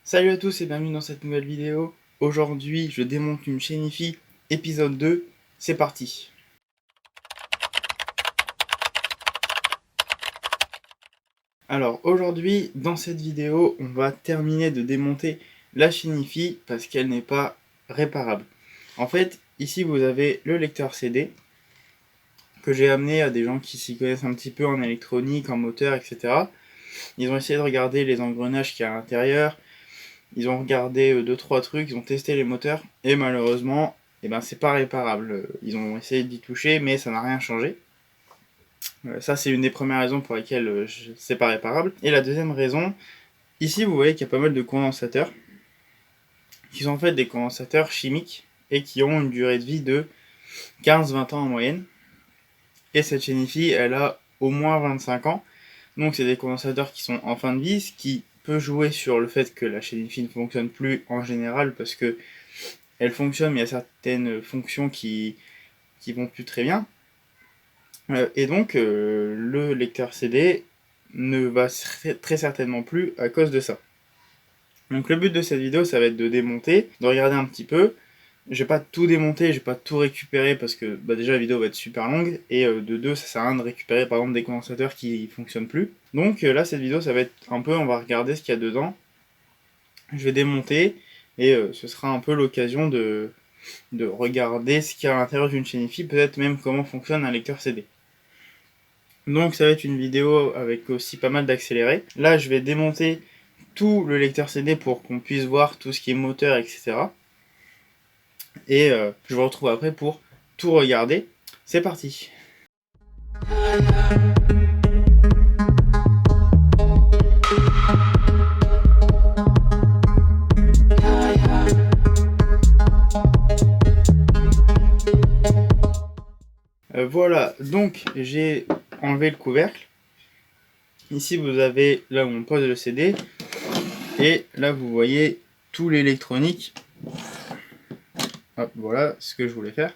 Salut à tous et bienvenue dans cette nouvelle vidéo. Aujourd'hui, je démonte une chaîne IFI, épisode 2. C'est parti. Alors aujourd'hui, dans cette vidéo, on va terminer de démonter la chaîne IFI parce qu'elle n'est pas réparable. En fait, ici vous avez le lecteur CD que j'ai amené à des gens qui s'y connaissent un petit peu en électronique, en moteur, etc. Ils ont essayé de regarder les engrenages qu'il y a à l'intérieur. Ils ont regardé 2-3 trucs, ils ont testé les moteurs, et malheureusement, c'est pas réparable. Ils ont essayé d'y toucher, mais ça n'a rien changé. Ça, c'est une des premières raisons pour lesquelles c'est pas réparable. Et la deuxième raison, ici, vous voyez qu'il y a pas mal de condensateurs, qui sont en fait des condensateurs chimiques, et qui ont une durée de vie de 15-20 ans en moyenne. Et cette chaîne IFI, elle a au moins 25 ans. Donc c'est des condensateurs qui sont en fin de vie, ce qui peut jouer sur le fait que la chaîne IFI ne fonctionne plus en général, parce que elle fonctionne, mais il y a certaines fonctions qui vont plus très bien. Et donc le lecteur CD ne va très certainement plus à cause de ça. Donc le but de cette vidéo, ça va être de démonter, de regarder un petit peu. Je vais pas tout démonter, je vais pas tout récupérer parce que déjà la vidéo va être super longue, et de deux, ça sert à rien de récupérer par exemple des condensateurs qui fonctionnent plus. Donc là, cette vidéo, ça va être un peu, on va regarder ce qu'il y a dedans. Je vais démonter, et ce sera un peu l'occasion de regarder ce qu'il y a à l'intérieur d'une chaîne IFI, peut-être même comment fonctionne un lecteur CD. Donc ça va être une vidéo avec aussi pas mal d'accélérés. Là, je vais démonter tout le lecteur CD pour qu'on puisse voir tout ce qui est moteur, etc. Et je vous retrouve après pour tout regarder. C'est parti. Voilà, donc j'ai enlevé le couvercle. Ici vous avez là où on pose le CD, et là vous voyez tout l'électronique. Hop, voilà ce que je voulais faire.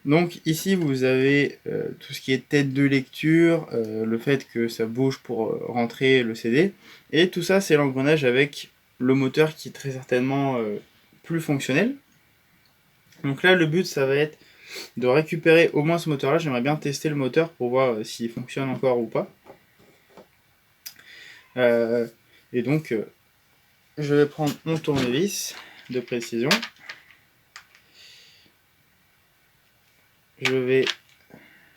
Donc ici vous avez tout ce qui est tête de lecture, le fait que ça bouge pour rentrer le CD, et tout ça c'est l'engrenage avec le moteur qui est très certainement plus fonctionnel. Donc là le but ça va être de récupérer au moins ce moteur là. J'aimerais bien tester le moteur pour voir s'il fonctionne encore ou pas. Et donc je vais prendre mon tournevis de précision. Je vais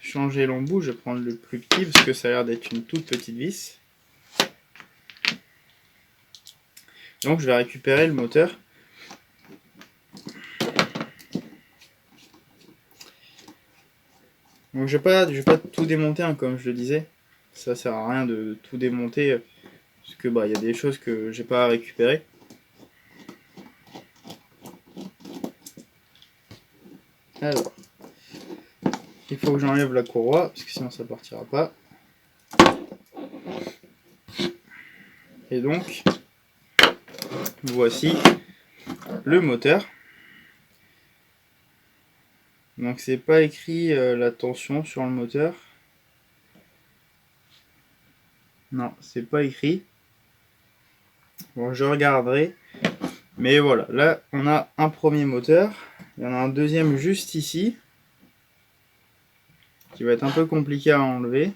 changer l'embout, je vais prendre le plus petit parce que ça a l'air d'être une toute petite vis. Donc je vais récupérer le moteur. Donc je vais pas tout démonter, hein, comme je le disais. Ça sert à rien de tout démonter parce que il y a des choses que j'ai pas à récupérer. Alors, il faut que j'enlève la courroie parce que sinon ça partira pas. Et donc voici le moteur. Donc c'est pas écrit la tension sur le moteur. Non, c'est pas écrit. Bon, je regarderai. Mais voilà, là on a un premier moteur. Il y en a un deuxième juste ici, qui va être un peu compliqué à enlever.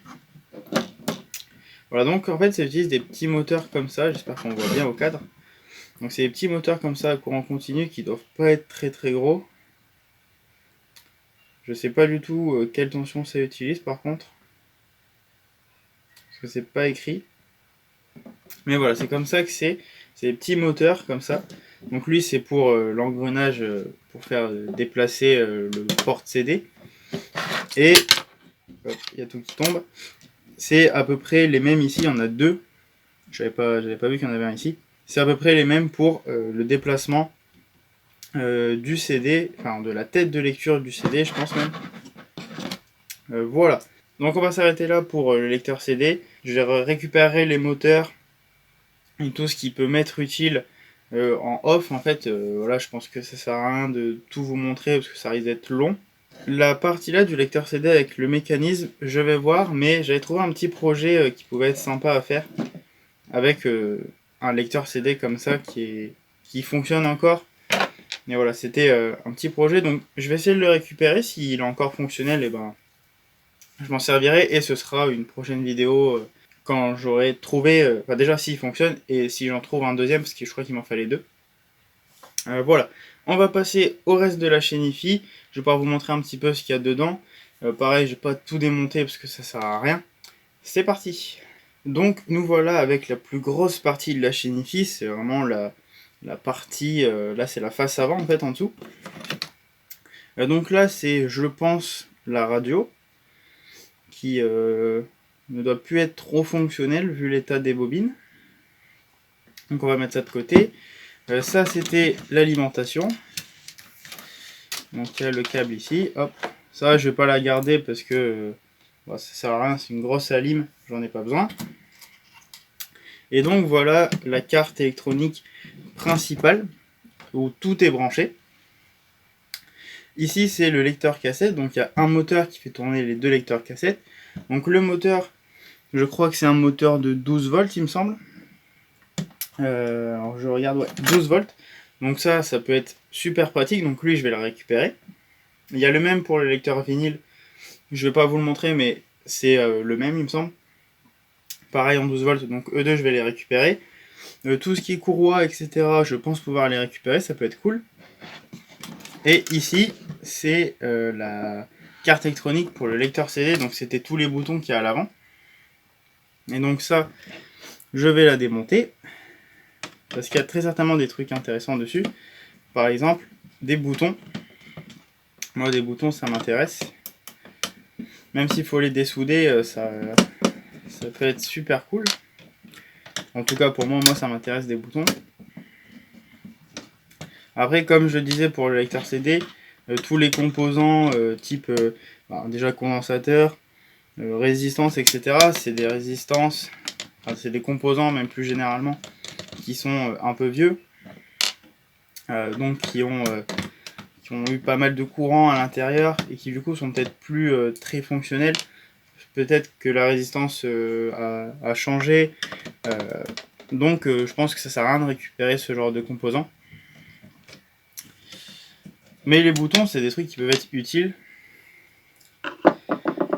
Voilà, donc en fait ça utilise des petits moteurs comme ça, j'espère qu'on voit bien au cadre. Donc c'est des petits moteurs comme ça à courant continu qui doivent pas être très très gros. Je sais pas du tout quelle tension ça utilise par contre, parce que c'est pas écrit. Mais voilà, c'est comme ça que c'est des petits moteurs comme ça. Donc lui c'est pour l'engrenage, pour faire déplacer le porte CD. Et hop, il y a tout qui tombe. C'est à peu près les mêmes ici, il y en a deux. J'avais pas vu qu'il y en avait un ici. C'est à peu près les mêmes pour le déplacement du CD, enfin de la tête de lecture du CD, je pense même. Voilà. Donc on va s'arrêter là pour le lecteur CD. Je vais récupérer les moteurs et tout ce qui peut m'être utile en off. En fait, voilà, je pense que ça sert à rien de tout vous montrer parce que ça risque d'être long. La partie là du lecteur CD avec le mécanisme, je vais voir, mais j'avais trouvé un petit projet qui pouvait être sympa à faire avec un lecteur CD comme ça qui fonctionne encore. Mais voilà, c'était un petit projet, donc je vais essayer de le récupérer. S'il est encore fonctionnel, et ben je m'en servirai et ce sera une prochaine vidéo quand j'aurai trouvé, enfin déjà s'il fonctionne et si j'en trouve un deuxième, parce que je crois qu'il m'en fallait deux. Voilà, on va passer au reste de la chaîne IFI. Je vais pouvoir vous montrer un petit peu ce qu'il y a dedans. Pareil, je vais pas tout démonter parce que ça sert à rien. C'est parti. Donc nous voilà avec la plus grosse partie de la chaîne IFI, c'est vraiment la partie, là c'est la face avant en fait en dessous. Donc là c'est, je pense, la radio qui ne doit plus être trop fonctionnelle vu l'état des bobines. Donc on va mettre ça de côté. Ça c'était l'alimentation. Donc il y a le câble ici, hop. Ça je vais pas la garder parce que ça sert à rien, c'est une grosse alim, j'en ai pas besoin. Et donc voilà la carte électronique principale où tout est branché. Ici c'est le lecteur cassette, donc il y a un moteur qui fait tourner les deux lecteurs cassettes. Donc le moteur, je crois que c'est un moteur de 12 volts il me semble. Alors je regarde, ouais, 12 volts. Donc ça peut être super pratique, donc lui je vais le récupérer. Il y a le même pour le lecteur vinyle, je vais pas vous le montrer mais c'est le même il me semble. Pareil en 12 volts, donc eux deux je vais les récupérer. Tout ce qui est courroie, etc., je pense pouvoir les récupérer, ça peut être cool. Et ici, c'est la carte électronique pour le lecteur CD, donc c'était tous les boutons qu'il y a à l'avant. Et donc ça, je vais la démonter, parce qu'il y a très certainement des trucs intéressants dessus. Par exemple, des boutons. Moi, des boutons, ça m'intéresse. Même s'il faut les dessouder, ça peut être super cool. En tout cas, pour moi ça m'intéresse des boutons. Après, comme je disais pour le lecteur CD, tous les composants type déjà condensateur, résistance, etc., c'est des résistances, enfin, c'est des composants même plus généralement qui sont un peu vieux, donc qui ont eu pas mal de courant à l'intérieur et qui du coup sont peut-être plus très fonctionnels. Peut-être que la résistance a changé, donc je pense que ça sert à rien de récupérer ce genre de composants. Mais les boutons, c'est des trucs qui peuvent être utiles.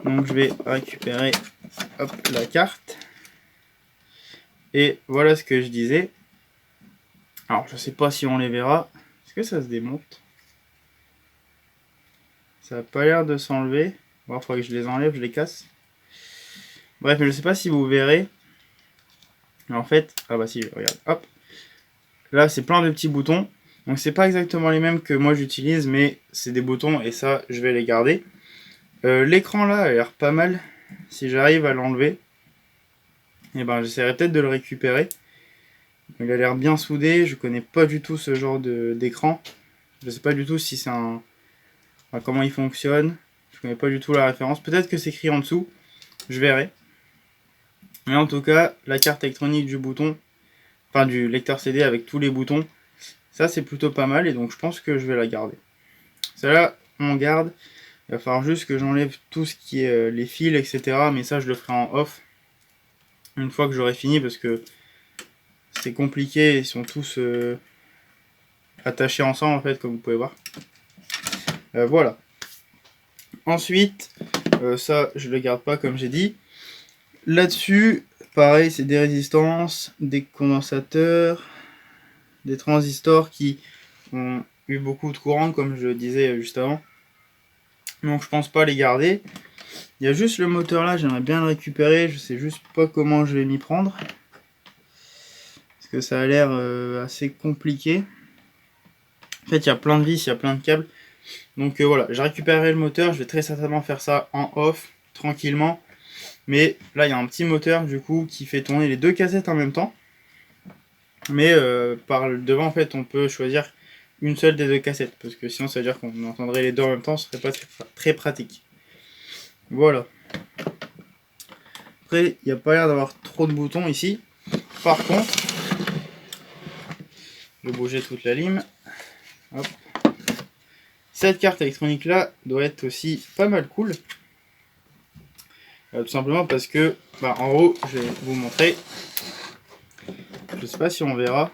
Donc je vais récupérer hop, la carte. Et voilà ce que je disais. Alors je sais pas si on les verra. Est-ce que ça se démonte? Ça n'a pas l'air de s'enlever. Bon, il faudrait que je les enlève, je les casse. Bref, je sais pas si vous verrez. En fait, ah bah si, regarde, hop. Là, c'est plein de petits boutons. Donc c'est pas exactement les mêmes que moi j'utilise, mais c'est des boutons et ça, je vais les garder. L'écran là a l'air pas mal. Si j'arrive à l'enlever, et ben j'essaierai peut-être de le récupérer. Il a l'air bien soudé, je connais pas du tout ce genre d'écran. Je sais pas du tout si c'est un... Enfin, comment il fonctionne. Je connais pas du tout la référence. Peut-être que c'est écrit en dessous, je verrai. Mais en tout cas, la carte électronique du bouton, enfin du lecteur CD avec tous les boutons, ça c'est plutôt pas mal et donc je pense que je vais la garder. Celle-là, on garde. Il va falloir juste que j'enlève tout ce qui est les fils, etc. Mais ça, je le ferai en off. Une fois que j'aurai fini, parce que c'est compliqué. Ils sont tous attachés ensemble, en fait, comme vous pouvez voir. Voilà. Ensuite, ça, je le garde pas, comme j'ai dit. Là-dessus, pareil, c'est des résistances, des condensateurs, des transistors qui ont eu beaucoup de courant, comme je le disais juste avant. Donc je pense pas les garder. Il y a juste le moteur là, j'aimerais bien le récupérer, je sais juste pas comment je vais m'y prendre. Parce que ça a l'air assez compliqué. En fait il y a plein de vis, il y a plein de câbles. Donc voilà, j'ai récupéré le moteur, je vais très certainement faire ça en off, tranquillement. Mais là il y a un petit moteur du coup qui fait tourner les deux cassettes en même temps. Mais par le devant en fait on peut choisir une seule des deux cassettes. Parce que sinon ça veut dire qu'on entendrait les deux en même temps, ce serait pas très pratique. Voilà. Après, il n'y a pas l'air d'avoir trop de boutons ici. Par contre, je vais bouger toute la lime. Hop. Cette carte électronique là doit être aussi pas mal cool. Tout simplement parce que, en haut, je vais vous montrer. Je Je sais pas si on verra.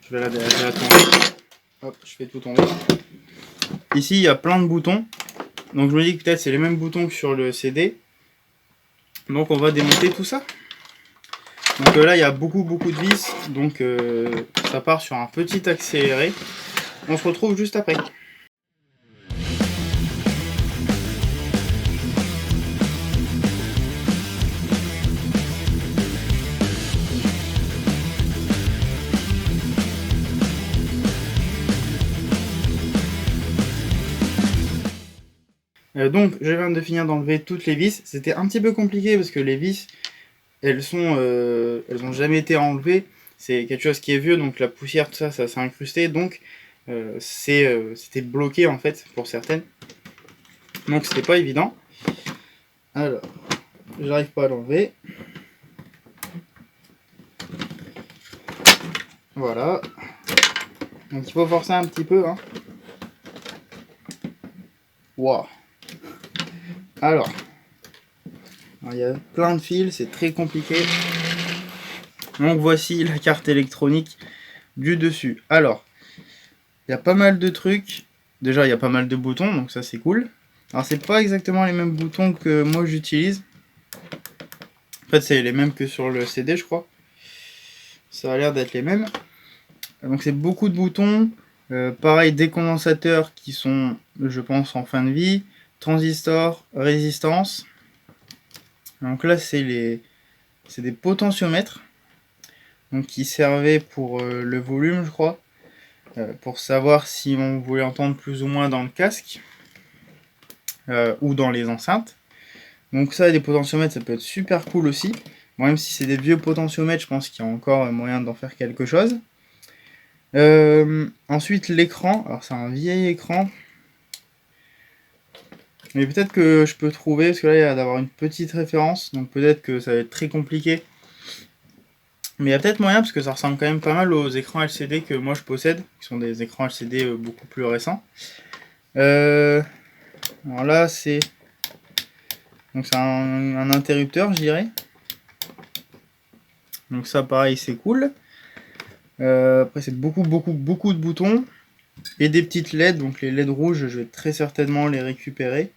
Je vais la tourner. Hop, je fais tout tomber. Ici, il y a plein de boutons. Donc je me dis que peut-être c'est les mêmes boutons que sur le CD. Donc on va démonter tout ça. Donc là, il y a beaucoup de vis. Donc ça part sur un petit accéléré. On se retrouve juste après. Donc je viens de finir d'enlever toutes les vis. C'était un petit peu compliqué parce que les vis, elles ont jamais été enlevées. C'est quelque chose qui est vieux, donc la poussière, tout ça, ça s'est incrusté. Donc c'était bloqué en fait pour certaines. Donc c'était pas évident. Alors, j'arrive pas à l'enlever. Voilà. Donc il faut forcer un petit peu. Hein. Wow. Alors, il y a plein de fils, c'est très compliqué. Donc voici la carte électronique du dessus. Alors, il y a pas mal de trucs. Déjà, il y a pas mal de boutons, donc ça c'est cool. Alors, c'est pas exactement les mêmes boutons que moi j'utilise. En fait, c'est les mêmes que sur le CD, je crois. Ça a l'air d'être les mêmes. Donc, c'est beaucoup de boutons. Pareil, des condensateurs qui sont, je pense, en fin de vie. Transistors, résistance. Donc là, c'est des potentiomètres. Donc, qui servaient pour le volume, je crois. Pour savoir si on voulait entendre plus ou moins dans le casque. Ou dans les enceintes. Donc ça, des potentiomètres, ça peut être super cool aussi. Bon, même si c'est des vieux potentiomètres, je pense qu'il y a encore moyen d'en faire quelque chose. Ensuite, l'écran. Alors c'est un vieil écran. Mais peut-être que je peux trouver, parce que là, il y a d'avoir une petite référence. Donc peut-être que ça va être très compliqué. Mais il y a peut-être moyen, parce que ça ressemble quand même pas mal aux écrans LCD que moi je possède. Qui sont des écrans LCD beaucoup plus récents. Alors là, c'est... Donc c'est un interrupteur, je dirais. Donc ça, pareil, c'est cool. Après, c'est beaucoup de boutons. Et des petites LED. Donc les LED rouges, je vais très certainement les récupérer.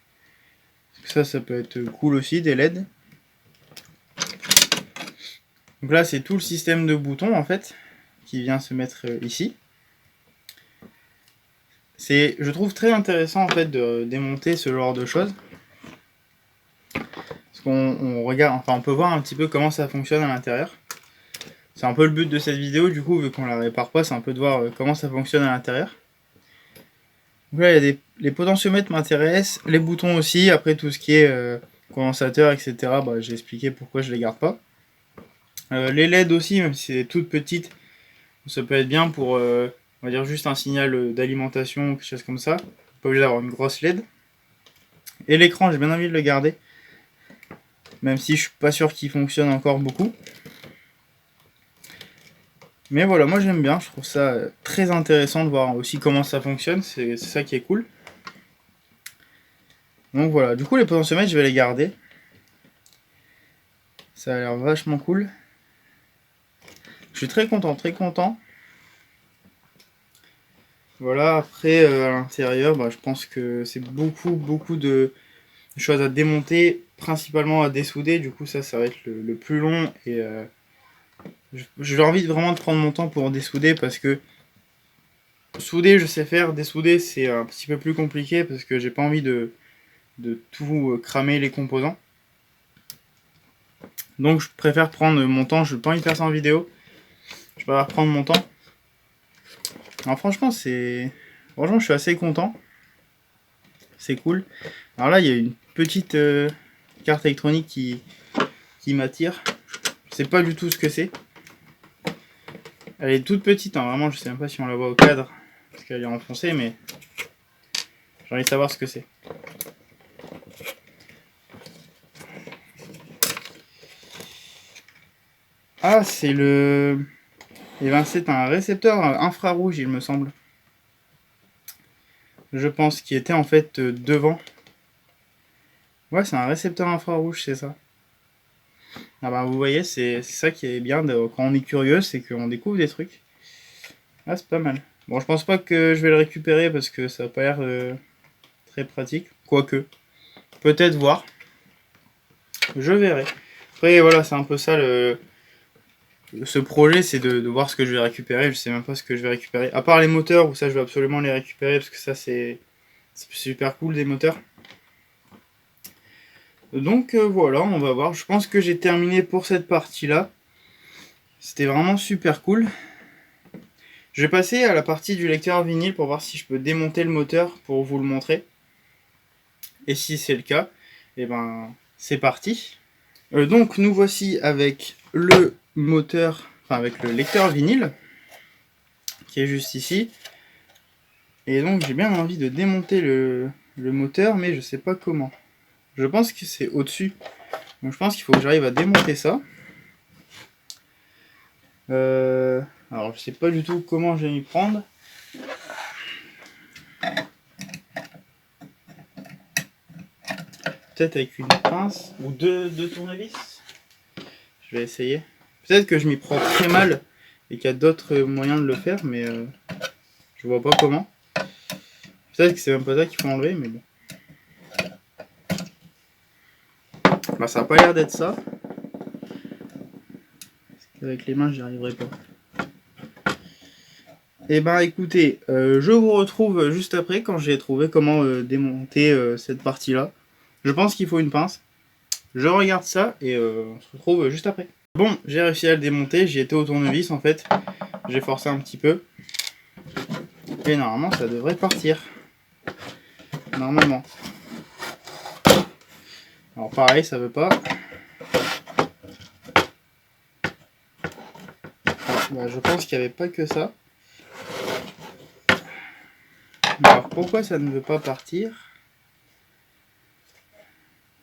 Ça peut être cool aussi, des LED. Donc là, c'est tout le système de boutons, en fait, qui vient se mettre ici. Je trouve très intéressant, en fait, de démonter ce genre de choses. Parce qu'on regarde, enfin, on peut voir un petit peu comment ça fonctionne à l'intérieur. C'est un peu le but de cette vidéo, du coup, vu qu'on la répare pas, c'est un peu de voir comment ça fonctionne à l'intérieur. Donc là, il y a les potentiomètres m'intéressent, les boutons aussi, après tout ce qui est condensateur, etc. Bah, j'ai expliqué pourquoi je les garde pas. Les LED aussi, même si c'est toutes petites, ça peut être bien pour, on va dire, juste un signal d'alimentation ou quelque chose comme ça. Pas obligé d'avoir une grosse LED. Et l'écran, j'ai bien envie de le garder. Même si je suis pas sûr qu'il fonctionne encore beaucoup. Mais voilà, moi j'aime bien, je trouve ça très intéressant de voir aussi comment ça fonctionne, c'est ça qui est cool. Donc voilà, du coup les potentiomètres je vais les garder. Ça a l'air vachement cool. Je suis très content, très content. Voilà, après à l'intérieur, bah, je pense que c'est beaucoup de choses à démonter, principalement à dessouder, du coup ça va être le plus long et j'ai envie vraiment de prendre mon temps pour dessouder parce que souder je sais faire, dessouder c'est un petit peu plus compliqué parce que j'ai pas envie de tout cramer les composants. Donc je préfère prendre mon temps, je n'ai pas envie de faire ça en vidéo. Je préfère prendre mon temps. Alors franchement je suis assez content. C'est cool. Alors là il y a une petite carte électronique qui m'attire. Je sais pas du tout ce que c'est. Elle est toute petite, hein, vraiment je sais même pas si on la voit au cadre. Parce qu'elle est enfoncée, mais j'ai envie de savoir ce que c'est. Ah, c'est le... Eh ben, c'est un récepteur infrarouge, il me semble. Je pense qu'il était en fait devant. Ouais, c'est un récepteur infrarouge, c'est ça. Ah bah, vous voyez, c'est ça qui est bien quand on est curieux, c'est qu'on découvre des trucs. Ah, c'est pas mal. Bon, je pense pas que je vais le récupérer parce que ça a pas l'air très pratique. Quoique. Peut-être voir. Je verrai. Après, voilà, c'est un peu ça ce projet, c'est de voir ce que je vais récupérer. Je sais même pas ce que je vais récupérer. À part les moteurs, où ça, je vais absolument les récupérer parce que ça, c'est super cool, des moteurs. Donc voilà, on va voir. Je pense que j'ai terminé pour cette partie-là. C'était vraiment super cool. Je vais passer à la partie du lecteur vinyle pour voir si je peux démonter le moteur pour vous le montrer. Et si c'est le cas, et ben c'est parti. Donc nous voici avec le moteur, enfin avec le lecteur vinyle qui est juste ici. Et donc j'ai bien envie de démonter le moteur, mais je sais pas comment. Je pense que c'est au-dessus. Donc je pense qu'il faut que j'arrive à démonter ça. Alors je sais pas du tout comment je vais m'y prendre. Peut-être avec une pince ou deux tournevis. Je vais essayer. Peut-être que je m'y prends très mal et qu'il y a d'autres moyens de le faire, mais je vois pas comment. Peut-être que c'est même pas ça qu'il faut enlever, mais bon. Bah ça a pas l'air d'être ça. Parce qu'avec les mains j'y arriverai pas. Et ben écoutez, je vous retrouve juste après quand j'ai trouvé comment démonter cette partie-là. Je pense qu'il faut une pince. Je regarde ça et on se retrouve juste après. Bon, j'ai réussi à le démonter, j'y étais au tournevis en fait. J'ai forcé un petit peu. Et normalement ça devrait partir. Normalement. Alors pareil, ça veut pas. Alors, bah, je pense qu'il n'y avait pas que ça. Alors pourquoi ça ne veut pas partir?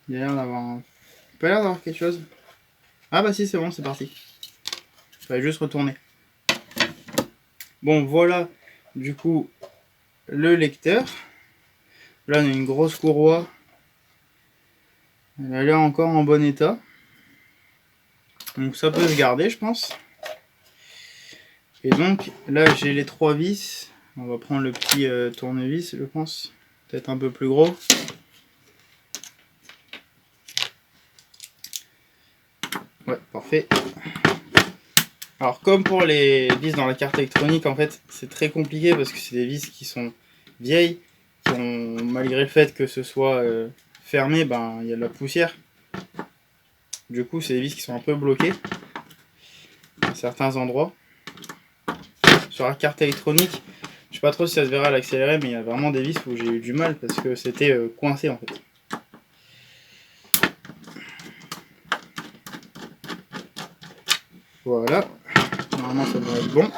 Il y a l'air d'avoir pas l'air d'avoir quelque chose. Ah bah si, c'est bon, c'est parti. Il fallait juste retourner. Bon, voilà, du coup, le lecteur. Là, on a une grosse courroie. Elle a l'air encore en bon état. Donc ça peut se garder, je pense. Et donc, là, j'ai les 3 vis. On va prendre le petit tournevis, je pense. Peut-être un peu plus gros. Ouais, parfait. Alors comme pour les vis dans la carte électronique, en fait, c'est très compliqué parce que c'est des vis qui sont vieilles, qui ont, malgré le fait que ce soit fermé, ben il y a de la poussière. Du coup, c'est des vis qui sont un peu bloquées à certains endroits. Sur la carte électronique, je sais pas trop si ça se verra à l'accéléré, mais il y a vraiment des vis où j'ai eu du mal parce que c'était coincé en fait. Voilà, normalement ça devrait être bon.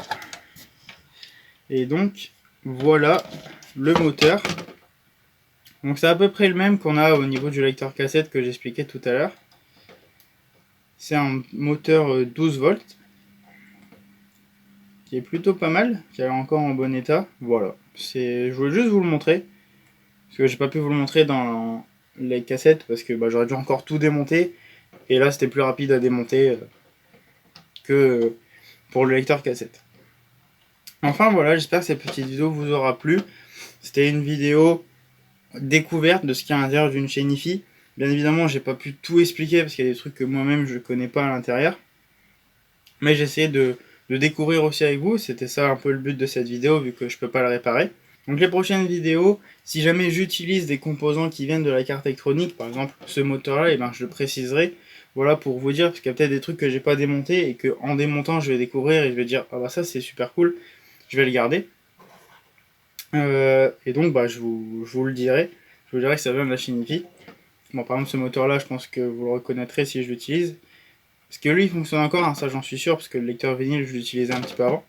Et donc voilà le moteur. Donc c'est à peu près le même qu'on a au niveau du lecteur cassette que j'expliquais tout à l'heure. C'est un moteur 12 volts qui est plutôt pas mal, qui a l'air encore en bon état. Voilà, je voulais juste vous le montrer parce que j'ai pas pu vous le montrer dans les cassettes parce que bah, j'aurais dû encore tout démonter et là c'était plus rapide à démonter que pour le lecteur cassette. Enfin voilà, j'espère que cette petite vidéo vous aura plu. C'était une vidéo découverte de ce qu'il y a à l'intérieur d'une chaîne hi-fi. Bien évidemment, j'ai pas pu tout expliquer parce qu'il y a des trucs que moi-même je connais pas à l'intérieur. Mais j'ai essayé de découvrir aussi avec vous. C'était ça un peu le but de cette vidéo vu que je peux pas le réparer. Donc les prochaines vidéos, si jamais j'utilise des composants qui viennent de la carte électronique, par exemple ce moteur-là, et ben je le préciserai. Voilà pour vous dire, parce qu'il y a peut-être des trucs que j'ai pas démontés et que en démontant je vais découvrir et je vais dire ah bah ça c'est super cool, je vais le garder. Et donc bah je vous le dirai. Je vous dirai que ça vient de la chaîne hi-fi. Bon, par exemple ce moteur là je pense que vous le reconnaîtrez si je l'utilise. Parce que lui il fonctionne encore, hein, ça j'en suis sûr, parce que le lecteur vinyle je l'utilisais un petit peu avant.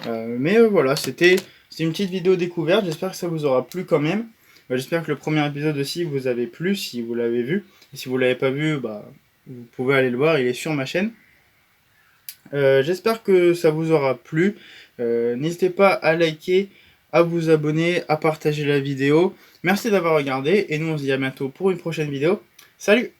Mais voilà, c'était une petite vidéo découverte, j'espère que ça vous aura plu quand même. J'espère que le premier épisode aussi vous avez plu, si vous l'avez vu. Et si vous l'avez pas vu, bah, vous pouvez aller le voir, il est sur ma chaîne. J'espère que ça vous aura plu. N'hésitez pas à liker, à vous abonner, à partager la vidéo. Merci d'avoir regardé et nous on se dit à bientôt pour une prochaine vidéo. Salut!